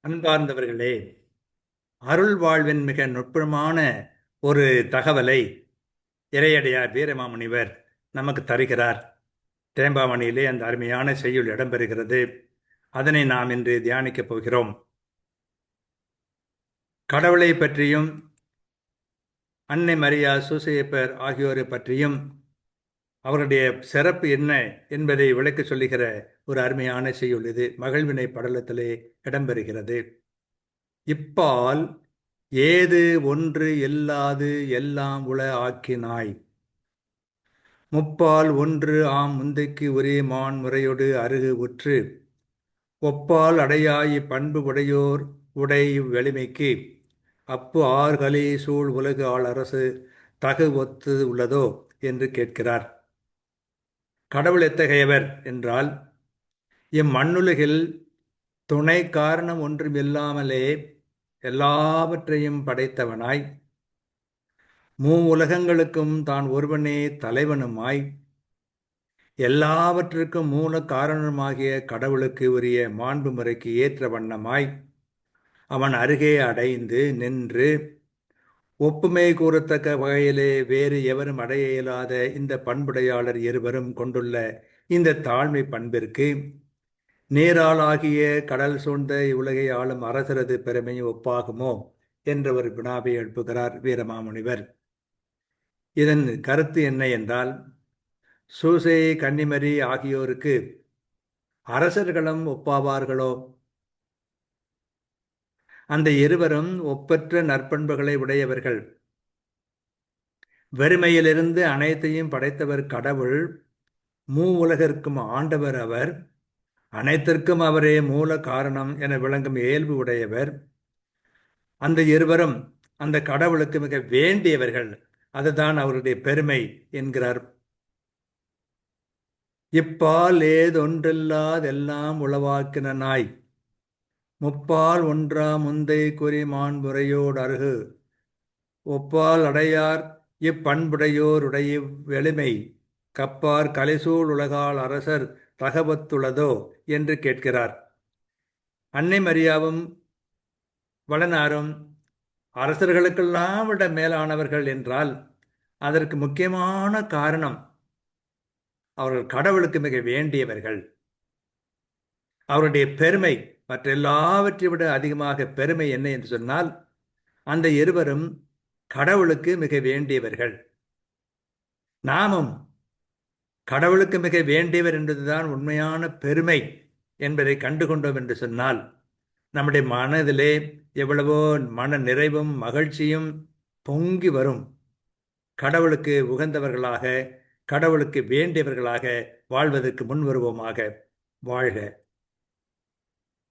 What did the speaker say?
அன்பார்ந்தவர்களே, அருள் வாழ்வின் மிக நுட்பமான ஒரு தகவலை இறையடியார் வீரமாமுனிவர் நமக்கு தருகிறார். தேம்பாவணியிலே அந்த அருமையான செய்யுள் இடம்பெறுகிறது. அதனை நாம் இன்று தியானிக்கப் போகிறோம். கடவுளை பற்றியும் அன்னை மரியா சூசையப்பர் ஆகியோரை பற்றியும் அவருடைய சிறப்பு என்ன என்பதை விளக்க சொல்லுகிற ஒரு அருமையான செய்யுள் இது. மகிழ்வினை படலத்திலே இடம்பெறுகிறது. இப்பால் ஏது ஒன்று எல்லாது எல்லாம் உள ஆக்கினாய், முப்பால் ஒன்று ஆம் முந்தைக்கு ஒரே மான் முறையொடு அருகு உற்று, ஒப்பால் அடையாய் பண்பு உடையோர் உடை வெளிமைக்கு, அப்பு ஆர்களே சூழ் உலகு ஆள் அரசு தகு ஒத்து உள்ளதோ என்று கேட்கிறார். கடவுள் எத்தகையவர் என்றால், இம்மண்ணுலகில் துணை காரணம் ஒன்றும் இல்லாமலே எல்லாவற்றையும் படைத்தவனாய், உலகங்களுக்கும் தான் ஒருவனே தலைவனுமாய், எல்லாவற்றுக்கும் மூல காரணமாகிய கடவுளுக்கு உரிய மாண்பு முறைக்கு ஏற்ற வண்ணமாய் அவன் அருகே அடைந்து நின்று ஒப்புமை கூறத்தக்க வகையிலே வேறு எவரும் அடைய இயலாத இந்த பண்புடையாளர் இருவரும் கொண்டுள்ள இந்த தாழ்மை பண்பிற்கு நீராளாகிய கடல் சூழ்ந்த இவ்வுலகை ஆளும் அரசரது பெருமையும் ஒப்பாகுமோ என்ற ஒரு வினாவை எழுப்புகிறார் வீரமாமுனிவர். இதன் கருத்து என்ன என்றால், சூசை கன்னிமரி ஆகியோருக்கு அரசர்களும் ஒப்பாவார்களோ? அந்த இருவரும் ஒப்பற்ற நற்பண்புகளை உடையவர்கள். வெறுமையிலிருந்து அனைத்தையும் படைத்தவர் கடவுள். உலகிற்கும் ஆண்டவர் அவர். அனைத்திற்கும் அவரே மூல காரணம் என விளங்கும் இயல்பு உடையவர். அந்த இருவரும் அந்த கடவுளுக்கு மிக வேண்டியவர்கள். அதுதான் அவருடைய பெருமை என்கிறார். இப்பால் ஏதொன்றில்லாதெல்லாம் உளவாக்கினாய், முப்பால் ஒன்றா முந்தை குறி மாண்புரையோடு அருகு, ஒப்பால் அடையார் இப்பண்புடையோருடைய வெளிமை, கப்பார் கலைசூழ் உலகால் அரசர் தகவத்துள்ளதோ என்று கேட்கிறார். அன்னை மரியாவும் வளனாரும் அரசர்களுக்கெல்லாம் விட மேலானவர்கள் என்றால் அதற்கு முக்கியமான காரணம் அவர்கள் கடவுளுக்கு மிக வேண்டியவர்கள். அவருடைய பெருமை மற்ற எல்லாவற்றை விட அதிகமாக பெருமை என்ன என்று சொன்னால், அந்த இருவரும் கடவுளுக்கு மிக வேண்டியவர்கள். நாமும் கடவுளுக்கு மிக வேண்டியவர் என்பதுதான் உண்மையான பெருமை என்பதை கண்டுகொண்டோம் என்று சொன்னால், நம்முடைய மனதிலே எவ்வளவோ மன நிறைவும் மகிழ்ச்சியும் பொங்கி வரும். கடவுளுக்கு உகந்தவர்களாக, கடவுளுக்கு வேண்டியவர்களாக வாழ்வதற்கு முன் வருவோமாக. வாழ்க.